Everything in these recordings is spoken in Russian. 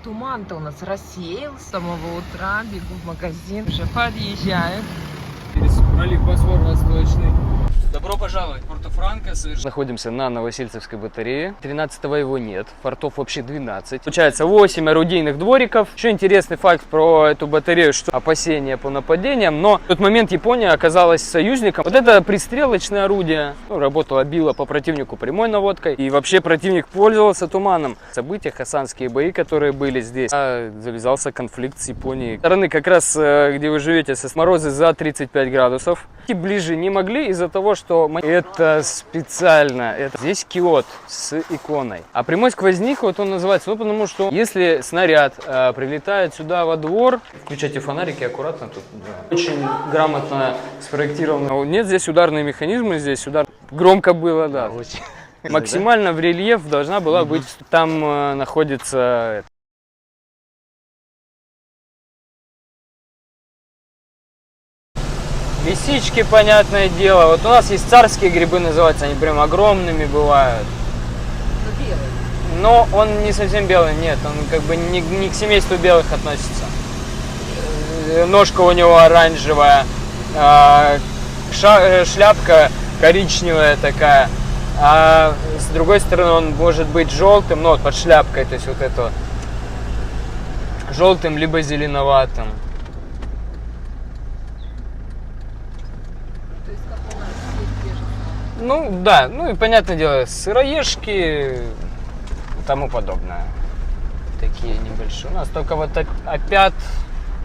туман-то у нас рассеялся с самого утра. Бегу в магазин, уже подъезжаю. Пролив Босфор Восточный. Добро пожаловать в Порто-Франко. Находимся на Новосельцевской батарее. 13-го его нет, фортов вообще 12. Получается 8 орудийных двориков. Еще интересный факт про эту батарею, что опасения по нападениям, но в тот момент Япония оказалась союзником. Вот это пристрелочное орудие. Било по противнику прямой наводкой, и вообще противник пользовался туманом. В событиях хасанские бои, которые были здесь, завязался конфликт с Японией. Стороны как раз, где вы живете, со морозы за 35 градусов. И ближе не могли из-за того, что это специально. Здесь киот с иконой. А прямой сквозняк, вот он называется, потому что если снаряд прилетает сюда во двор, включайте фонарики аккуратно тут. Да. Очень грамотно спроектировано. Нет здесь ударные механизмы, здесь удар громко было, да. Максимально в рельеф должна была быть, там находится... Лисички, понятное дело. Вот у нас есть царские грибы, называются, они прям огромными бывают. Но он не совсем белый, нет, он как бы не к семейству белых относится. Ножка у него оранжевая, шляпка коричневая такая, а с другой стороны он может быть желтым, ну вот под шляпкой, то есть вот это вот, желтым либо зеленоватым. Ну да, ну и понятное дело, сыроежки и тому подобное. Такие небольшие. У нас только вот опять,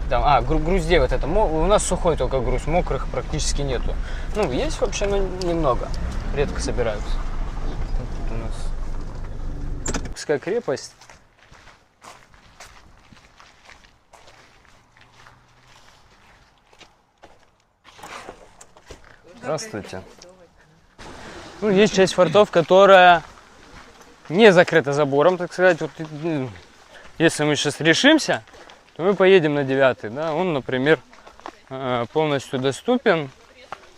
там, груздей вот это. У нас сухой только груз, мокрых практически нету. Ну, есть вообще, но немного. Редко собираются. Тут у нас Курская крепость. Здравствуйте. Ну, есть часть фортов, которая не закрыта забором, так сказать. Вот, если мы сейчас решимся, то мы поедем на 9-й. Да? Он, например, полностью доступен.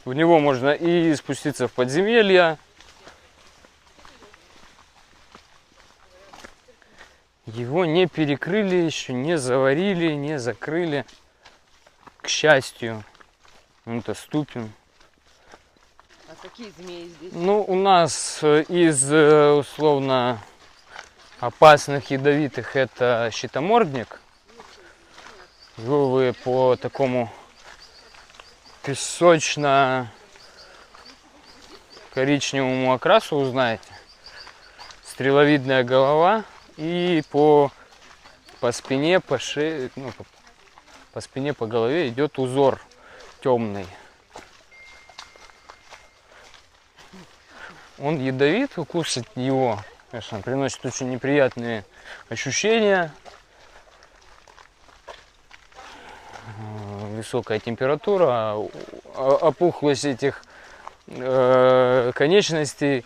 В него можно и спуститься в подземелья. Его не перекрыли еще, не заварили, не закрыли. К счастью, он доступен. Какие змеи здесь? Ну, у нас из условно опасных, ядовитых это щитомордник. Его вы по такому песочно-коричневому окрасу узнаете. Стреловидная голова и по спине, по шее, по спине, по голове идет узор темный. Он ядовит, укусить его, конечно, приносит очень неприятные ощущения. Высокая температура, опухлость этих конечностей,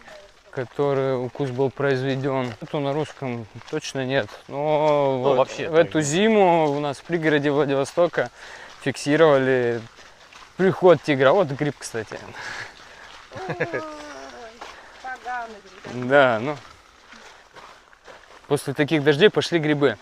которые укус был произведен. Это на русском точно нет. Но вот вообще в эту зиму у нас в пригороде Владивостока фиксировали приход тигра. Вот гриб, кстати. Да, ну, после таких дождей пошли грибы.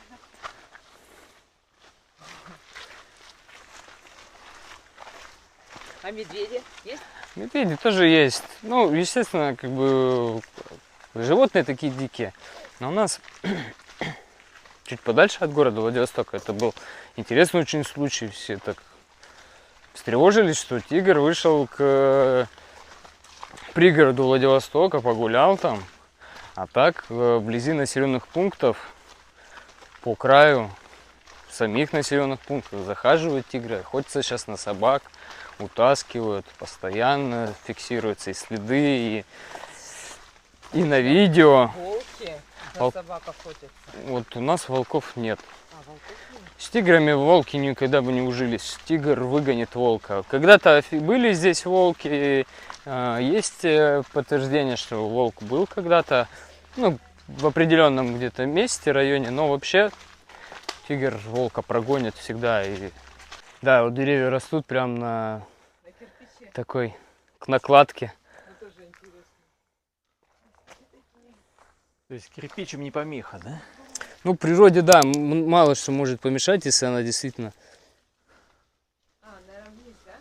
А медведи есть? Медведи тоже есть. Ну, естественно, как бы животные такие дикие. Но у нас чуть подальше от города Владивостока это был интересный очень случай. Все так встревожились, что тигр вышел к пригороду Владивостока, погулял там, а так вблизи населенных пунктов, по краю самих населенных пунктов захаживают тигры, охотятся сейчас на собак, утаскивают, постоянно фиксируются и следы, и на видео. Волки на собак охотятся? Вот у нас волков нет. Волков нет? С тиграми волки никогда бы не ужились. Тигр выгонит волка. Когда-то были здесь волки. Есть подтверждение, что волк был когда-то, ну, в определенном где-то месте, районе, но вообще тигр волка прогонит всегда. И да, вот деревья растут прям на такой накладке. Ну, тоже интересно. То есть кирпичем не помеха, да? Ну, природе, да, мало что может помешать, если она действительно... Наверное, вниз, да?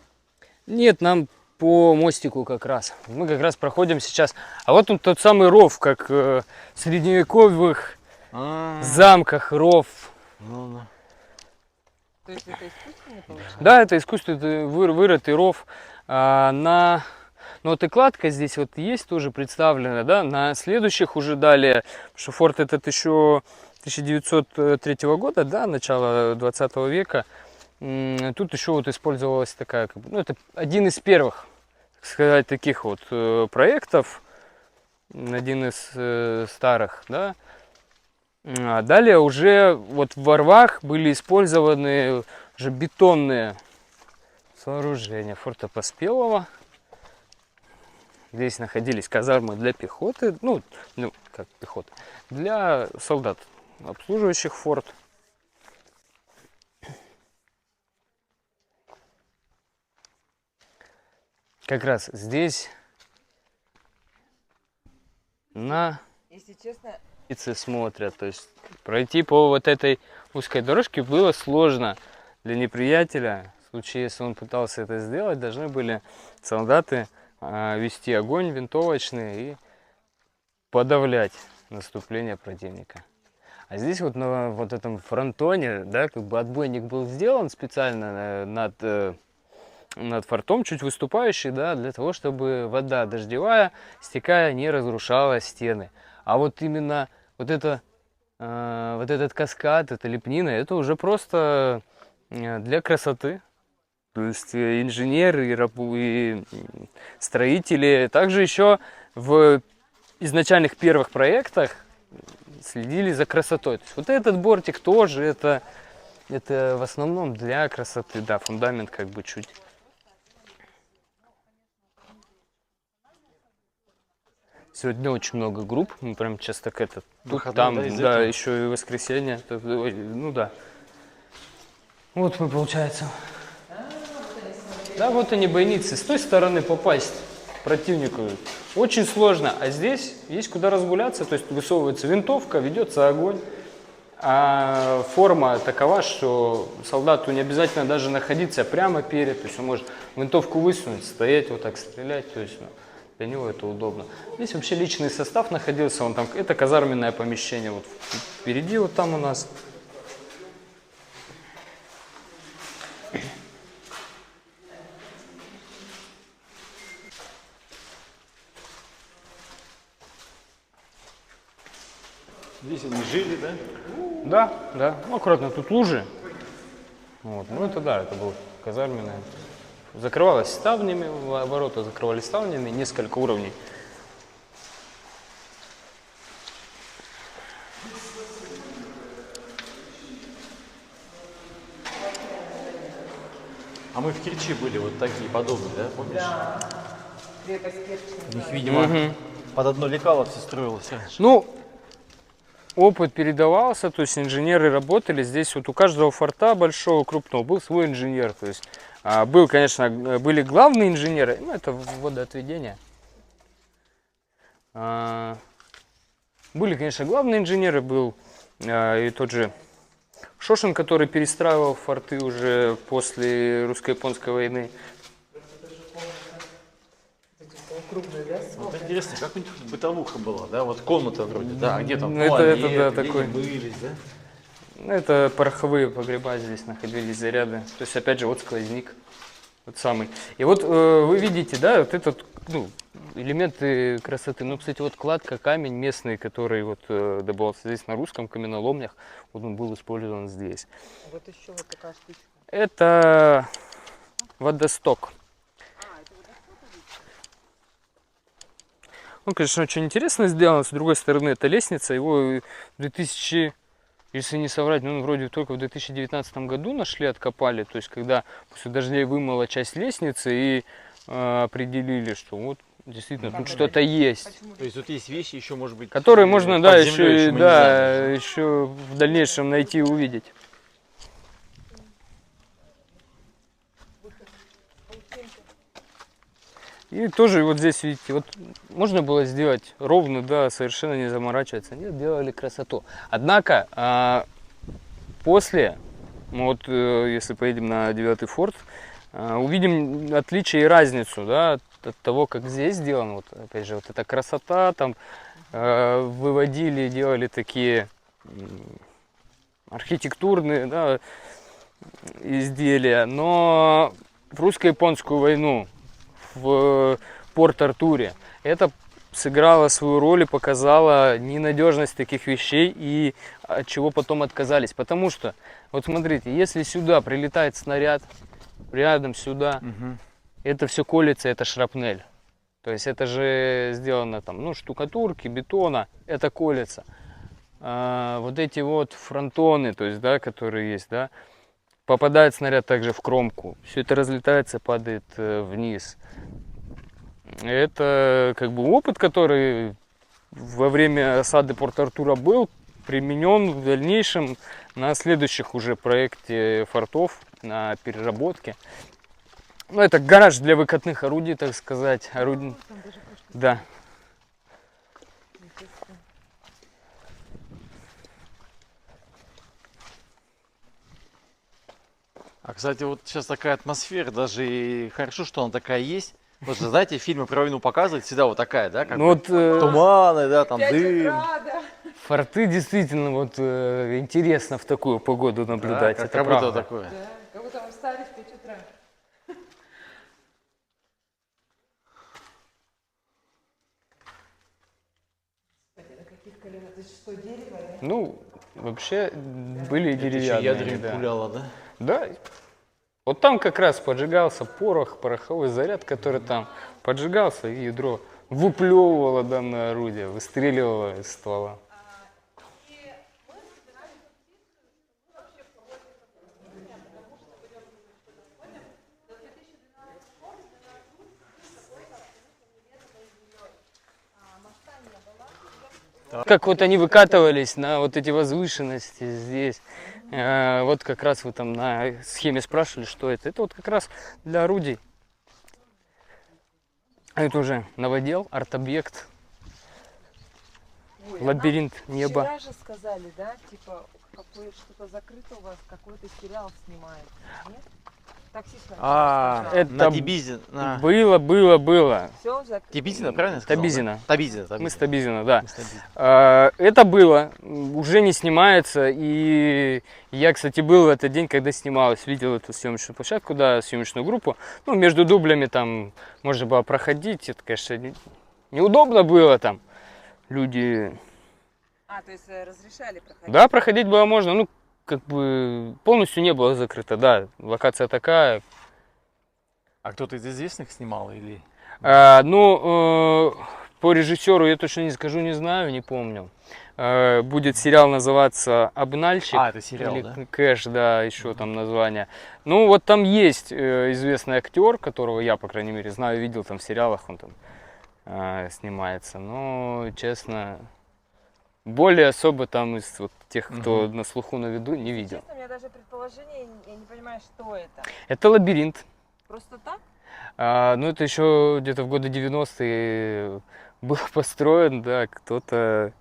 Нет, нам по мостику как раз. Мы как раз проходим сейчас. А вот он тот самый ров, как в средневековых замках ров. Ну. То есть это искусственный получается? Да, это искусственный вырытый ров. Ну вот и кладка здесь вот есть тоже представлена, да, на следующих уже далее, потому что форт этот еще 1903 года, да, начало 20 века. Тут еще вот использовалась такая, ну это один из первых, так сказать, таких вот проектов, один из старых, да. А далее уже вот во рвах были использованы уже бетонные сооружения форта Поспелого. Здесь находились казармы для пехоты, ну как пехоты, для солдат, обслуживающих форт. Как раз здесь на Если честно, улице смотрят, то есть пройти по вот этой узкой дорожке было сложно для неприятеля. В случае, если он пытался это сделать, должны были солдаты вести огонь винтовочный и подавлять наступление противника. А здесь вот на вот этом фронтоне, да, как бы отбойник был сделан специально над фортом, чуть выступающий, да, для того, чтобы вода дождевая, стекая, не разрушала стены. А вот именно вот этот каскад, эта лепнина, это уже просто для красоты. То есть инженеры и строители также еще в изначальных первых проектах следили за красотой. То есть вот этот бортик тоже это в основном для красоты, да, фундамент как бы чуть. Сегодня очень много групп, мы прям сейчас так тут, там, да, еще и воскресенье, ну да. Вот мы, получается. Да, вот они бойницы. С той стороны попасть противнику очень сложно, а здесь есть куда разгуляться, то есть высовывается винтовка, ведется огонь. А форма такова, что солдату не обязательно даже находиться прямо перед, то есть он может винтовку высунуть, стоять вот так, стрелять, то есть для него это удобно. Здесь вообще личный состав находился, это казарменное помещение, вот впереди вот там у нас. Здесь они жили, да? Да. Ну, аккуратно, тут лужи. Вот. Ну, это да, это было казарменное. Закрывалось ставнями, ворота закрывались ставнями, несколько уровней. А мы в Керчи были вот такие подобные, да, помнишь? да. Крепость Керчи. У них, видимо, под одно лекало все строилось раньше. Ну, опыт передавался, то есть инженеры работали. Здесь вот у каждого форта большого, крупного был свой инженер. То есть были главные инженеры, ну это водоотведение. Были, конечно, главные инженеры, был и тот же Шошин, который перестраивал форты уже после русско-японской войны. Крупный, да? Вот интересно, как у них бытовуха была, да? Вот комната вроде, да, где там Это, туалет, да, где такой. они мылись, да? Это пороховые погреба, здесь находились заряды. То есть, опять же, вот сквозняк. Вот самый. И вот вы видите, да, вот этот, элементы красоты. Ну, кстати, вот кладка, камень местный, который вот добывался здесь на русском каменоломнях, вот он был использован здесь. Вот еще вот такая штучка. Это водосток. Он, конечно, очень интересно сделан. С другой стороны, это лестница. Его в 2000, если не соврать, вроде только в 2019 году нашли, откопали. То есть, когда после дождей вымыла часть лестницы и определили, что вот действительно тут что-то есть. То есть тут есть вещи еще, может быть, которые можно, да, еще еще в дальнейшем найти и увидеть. И тоже вот здесь, видите, вот можно было сделать ровно, да, совершенно не заморачиваться. Нет, делали красоту. Однако, после, вот если поедем на 9-й форт, увидим отличие и разницу, да, от того, как здесь сделано. Вот, опять же, вот эта красота, там выводили, делали такие архитектурные, да, изделия. Но в русско-японскую войну в Порт-Артуре это сыграло свою роль и показало ненадежность таких вещей и от чего потом отказались. Потому что, вот смотрите, если сюда прилетает снаряд, рядом сюда, это все колется, это шрапнель. То есть это же сделано там, ну, штукатурки, бетона, это колется. Вот эти вот фронтоны, то есть, да, которые есть, да, попадает снаряд также в кромку, все это разлетается, падает вниз. Это как бы опыт, который во время осады Порт-Артура был применен в дальнейшем на следующих уже проекте фортов, на переработке. Ну, это гараж для выкатных орудий, так сказать. Орудий. Да. А, кстати, вот сейчас такая атмосфера, даже и хорошо, что она такая есть. Вот же, знаете, фильмы про войну показывают, всегда вот такая, да, как Ну, бы вот, туманы, да, там дым. форты действительно вот интересно в такую погоду наблюдать. Да, Это как будто правда. такое. Да, как будто мы встали в 5 утра. На каких коленах? Это что, дерево, да? Ну, вообще были Это еще деревянные. ядрами Да. пуляло, да? Да. Вот там как раз поджигался порох, пороховой заряд, который там поджигался, и ядро выплевывало данное орудие, выстреливало из ствола. Как вот они выкатывались на вот эти возвышенности здесь. Вот как раз вы там на схеме спрашивали, что это. Это вот как раз для орудий. Это уже новодел, арт-объект, Ой, лабиринт неба. Вчера же сказали, да, типа, что-то закрыто у вас, какой-то сериал снимает. Нет? Таксист нам сказал. это на Тибизе. Было. Все закрыто. Тибизина, правильно я сказал? Табизина. Да? Табизина. Мы с Табизина, да. Мы с Табизина. Это было, уже не снимается, и я, кстати, был в этот день, когда снималось, видел эту съемочную площадку, да, съемочную группу. Ну, между дублями там можно было проходить, это, конечно, неудобно было там, люди... То есть разрешали проходить? Да, проходить было можно, ну, как бы полностью не было закрыто, да, локация такая. А кто-то из известных снимал или... По режиссеру я точно не скажу, не знаю, не помню. Будет сериал называться «Обнальщик». это сериал, или да? «Кэш», да, еще там название. Ну, вот там есть известный актер, которого я, по крайней мере, знаю, видел там в сериалах, он там снимается. Но, честно, более особо там из вот тех, кто на слуху, на виду, не видел. Честно, у меня даже предположение, я не понимаю, что это. Это лабиринт. Просто так? Ну, это еще где-то в годы 90-е был построен, да, кто-то...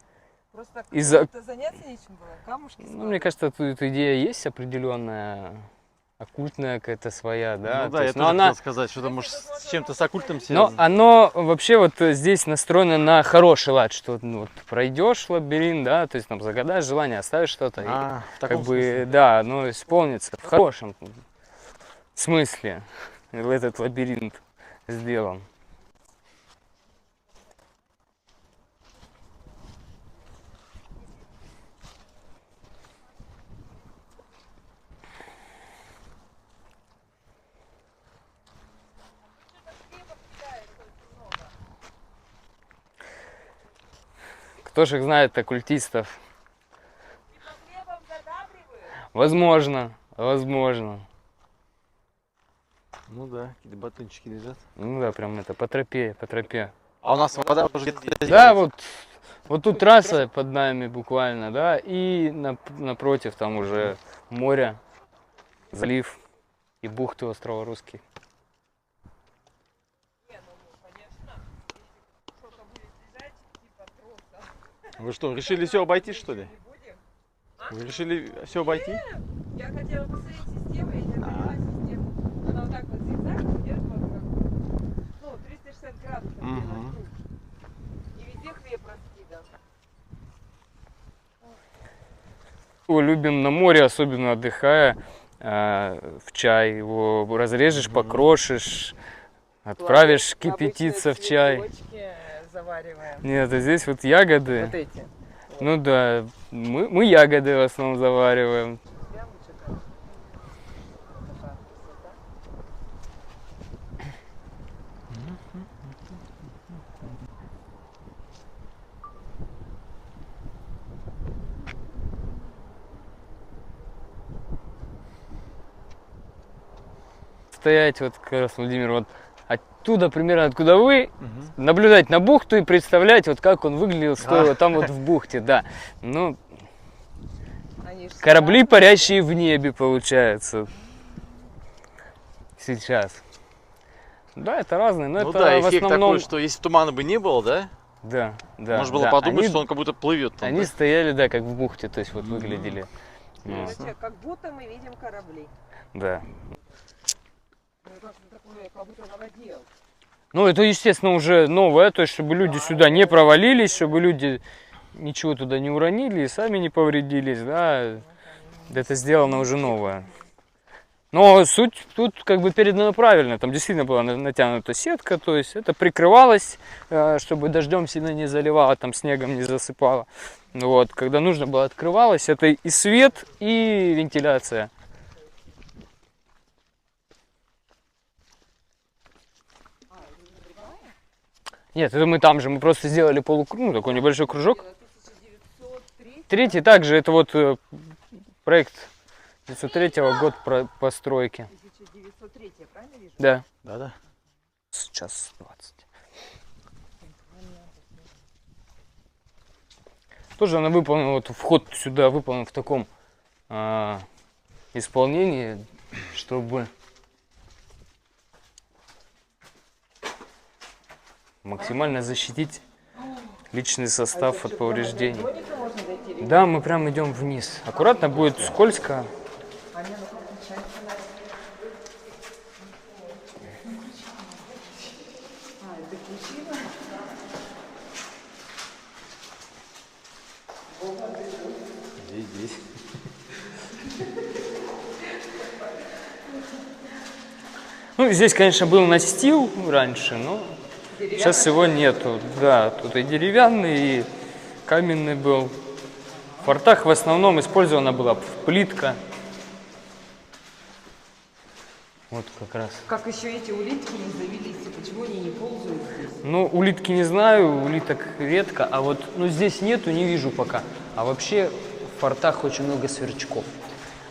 Просто Из-за- как-то заняться нечем было, камушки Ну, складывать. мне кажется, тут идея есть определенная, оккультная какая-то своя, да. Ну То да, я есть, тоже хотел сказать, что-то может с чем-то с оккультом но связано. оно вообще вот здесь настроено на хороший лад, что ну, вот пройдешь лабиринт, да, то есть там загадаешь желание, оставишь что-то, и в как таком бы, смысле. да, оно исполнится в хорошем смысле. Этот лабиринт сделан. Кто же их знает, оккультистов? Возможно, возможно. Ну да, какие-то батончики лежат. Ну да, прям это по тропе, по тропе. А у нас вода уже где-то... Да, вот тут трасса под нами буквально, да, и напротив там уже море, залив и бухты острова Русский. Вы что, решили все обойти, что ли? Не будем? Вы решили все обойти? Я хотела посмотреть систему, я не поняла систему. Она вот так вот зигзаг идет, вот как, ну, 360 градусов делает круг. И везде хлеб раскидан. Любим на море, особенно отдыхая, в чай его разрежешь, покрошишь, отправишь кипятиться в чай. Цветочки завариваем. Нет, а здесь вот ягоды. Вот эти. Ну да, мы ягоды в основном завариваем. Прям что-то. Такая красота. Стоять вот как раз, Владимир, вот оттуда примерно, откуда вы, наблюдать на бухту и представлять, вот как он выглядел, стоя там вот в бухте, да. Ну, Они ж корабли, разные. парящие в небе, получается. Сейчас. Да, это разные, но Ну это да, в эффект основном... такой, что если тумана бы не было, да? Да, да. Можно было да. подумать, Они, что он как будто плывет там. они да? стояли, да, как в бухте, то есть вот выглядели. Ну, Короче, как будто мы видим корабли. да. Ну, как-то такое, как будто на воде. Ну, это, естественно, уже новое, то есть, чтобы люди сюда не провалились, чтобы люди ничего туда не уронили и сами не повредились, да. Это сделано уже новое. Но суть тут как бы передана правильно. Там действительно была натянута сетка, то есть это прикрывалось, чтобы дождем сильно не заливало, там снегом не засыпало. Вот, когда нужно было, открывалось. Это и свет, и вентиляция. Нет, это мы там же, мы просто сделали полукруг, ну, такой небольшой кружок. 1903. Третий также, это вот проект 1903 год постройки. 1903, я правильно вижу? Да. Да-да. Сейчас 20. Тоже она выполнена, вот вход сюда выполнен в таком исполнении, чтобы максимально защитить личный состав от повреждений. Домика можно дойти или Да, мы прям идем вниз. Аккуратно, будет скользко. А не, ну как включается? А, это включила? Здесь. Ну, здесь, конечно, был настил раньше, но сейчас его нету. Да, тут и деревянный, и каменный был. В фортах в основном использована была плитка. Вот как раз. Как еще эти улитки не завелись, и почему они не ползают здесь? Ну, улитки не знаю, улиток редко, а вот, ну, здесь нету, не вижу пока. А вообще в фортах очень много сверчков.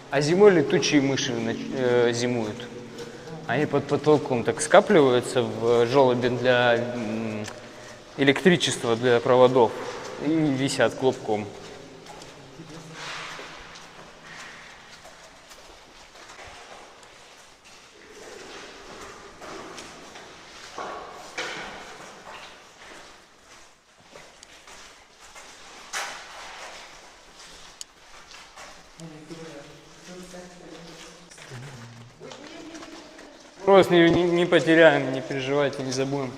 А зимой летучие мыши зимуют. Они под потолком так скапливаются в желобе для электричества, для проводов. И висят клубком. Просто не потеряем, не переживайте, не забудем.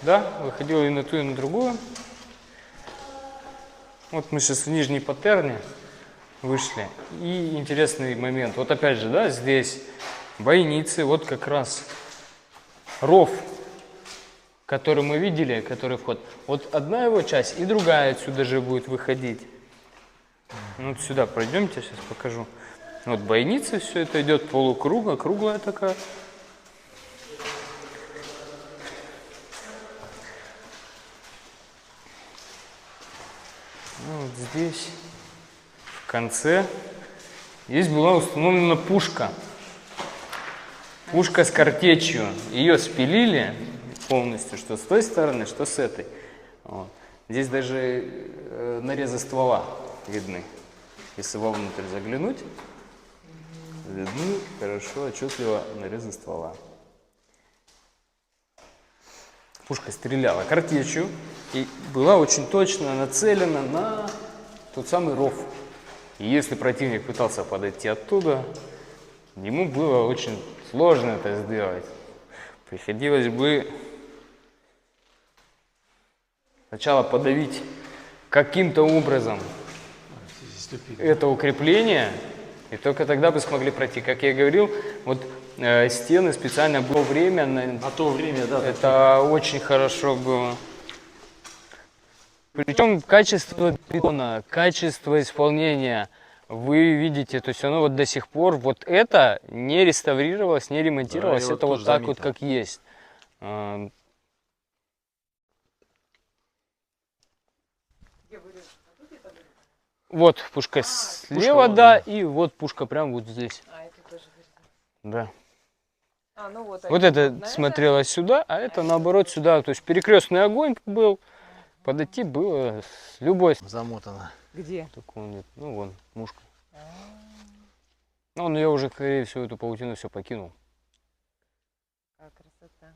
Да, выходил и на ту, и на другую. Вот мы сейчас в нижней паттерне вышли. И интересный момент. Вот опять же, да, здесь бойницы, вот как раз ров, который мы видели, который вход. Вот одна его часть и другая отсюда же будет выходить. Ну, вот сюда пройдемте, сейчас покажу. Вот бойницы, все это идет полукруга, круглая такая. Ну, вот здесь, в конце, здесь была установлена пушка. Пушка с картечью. Ее спилили полностью, что с той стороны, что с этой. Вот. Здесь даже нарезы ствола видны. Если вовнутрь заглянуть, видны хорошо, отчетливо нарезы ствола. Пушка стреляла картечью и была очень точно нацелена на тот самый ров. И если противник пытался подойти оттуда, ему было очень сложно это сделать. Приходилось бы сначала подавить каким-то образом это укрепление, и только тогда бы смогли пройти. Как я и говорил, вот стены специально было время. На то время, да. Это очень хорошо было. Причем качество бетона, качество исполнения, вы видите, то есть оно вот до сих пор, вот это не реставрировалось, не ремонтировалось, Да, это вот так вот, заметил. как есть. Вот пушка слева, вот, да, да. и вот пушка прям вот здесь. А, это тоже вырезано. Да. А, ну вот. Вот они это вот на смотрелось сюда, а это наоборот сюда. То есть перекрестный огонь был, подойти было с любой стороны. Замотано. Где? Такого нет. Ну вон, мушка. Ну, он ее уже, скорее всего, эту паутину все покинул. А, красота.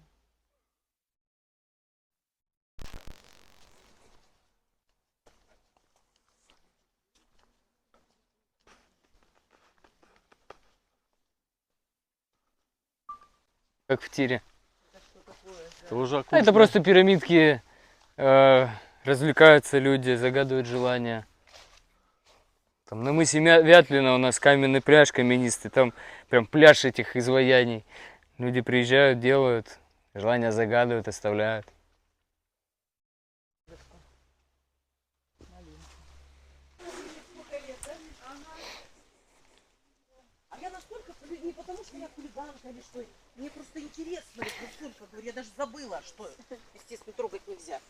Как в тире. Это уже А оккультно. это просто пирамидки, развлекаются люди, загадывают желания. Там на мысе Вятлина у нас каменный пляж каменистый, там прям пляж этих изваяний. Люди приезжают, делают, желания загадывают, оставляют. А я настолько, не потому что я хулиганка или что, мне просто интересно, вот настолько, говорю, я даже забыла, что, естественно, трогать нельзя.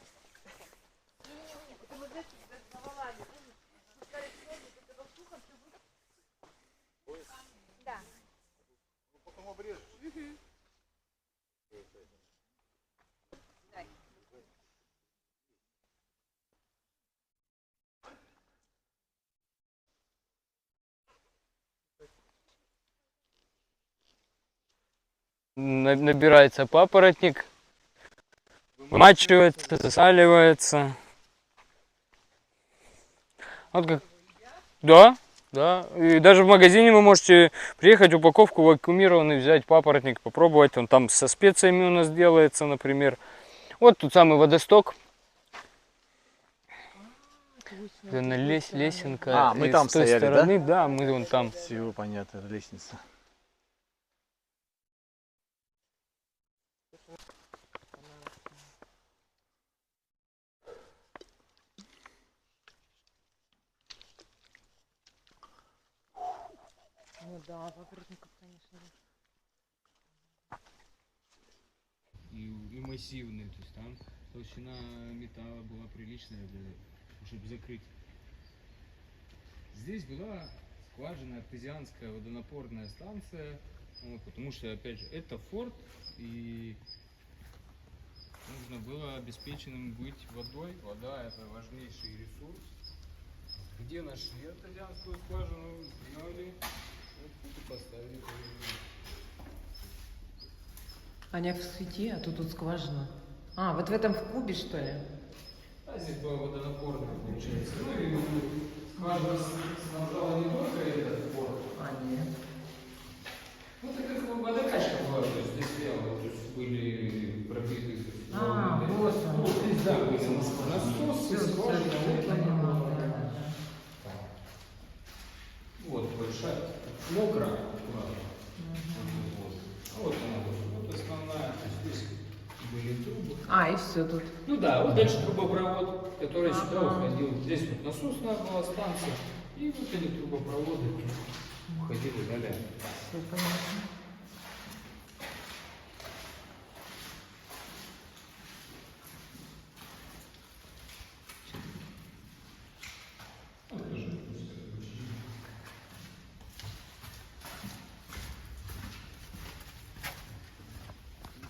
Набирается папоротник, вымачивается, засаливается. Вот как... Да, да. И даже в магазине вы можете приехать, упаковку вакуумированный, взять папоротник, попробовать. Он там со специями у нас делается, например. Вот тут самый водосток. Лесенка. А, мы И там с той стояли, да? стороны, да? Мы вон там. Все понятно, это лестница. Ну да, папоротников, конечно. И массивные, то есть там толщина металла была приличная, чтобы закрыть. Здесь была скважина, артезианская водонапорная станция, вот, потому что, опять же, это форт, и нужно было обеспеченным быть водой. Вода — это важнейший ресурс. Где нашли артезианскую скважину, сделали, вот, и поставили. Аня в сети, а тут скважина. А, вот в этом в кубе, что ли? А здесь была водонапорная, получается. Ну и скважина снабжала не только этот порт. А, нет. Ну, так как водокачка была, то есть здесь стояла, то есть были пробиты. А, вот он. Ну, здесь, да, были насосы, Всё, скважина, всё, вот я она поняла, была. да, да. Так. Вот большая, мокрая, аккуратно. Вот. А вот она, вот основная, то есть здесь были трубы. А, и все тут. Ну да, вот дальше трубопровод, который сюда уходил. Здесь вот насосная была станция, и вот эти трубопроводы уходили далее. Все понятно.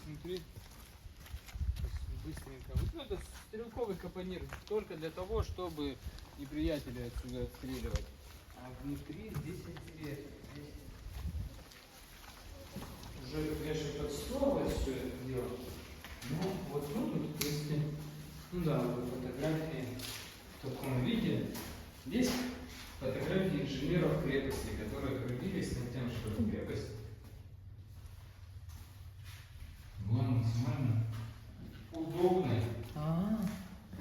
Смотри, быстренько. Вот ну, это стрелковый капонир только для того, чтобы неприятеля отсюда отстреливать. А внутри здесь интересно. Здесь уже, конечно, подстроилось все это дело. Ну, вот тут, в принципе, ну да, вот фотографии в таком виде. Здесь фотографии инженеров крепости, которые трудились над тем, чтобы крепость была максимально удобной А,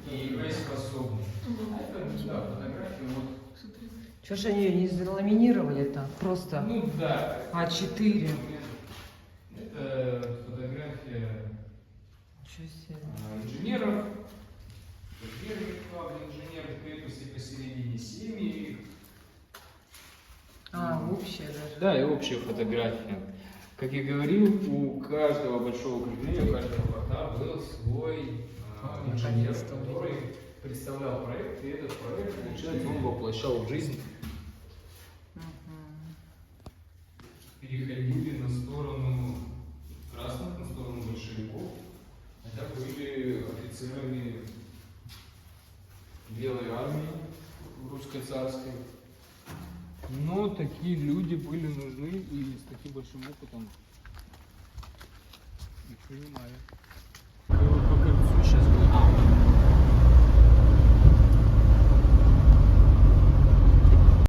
и боеспособной. А это, да, фотографии вот. что ж они ее не заламинировали так? Просто Ну да. А4. Это фотография Ничего себе. инженеров. Первый главный инженер крепости посередине семьи. А, общая даже. Да, и общая фотография. Как я говорил, у каждого большого укрепления, у каждого порта был свой инженер, который представлял проект, и этот проект, получается, он воплощал в жизнь. Переходили на сторону красных, на сторону большевиков, хотя были офицерами Белой армии русской царской. Но такие люди были нужны и с таким большим опытом их принимали.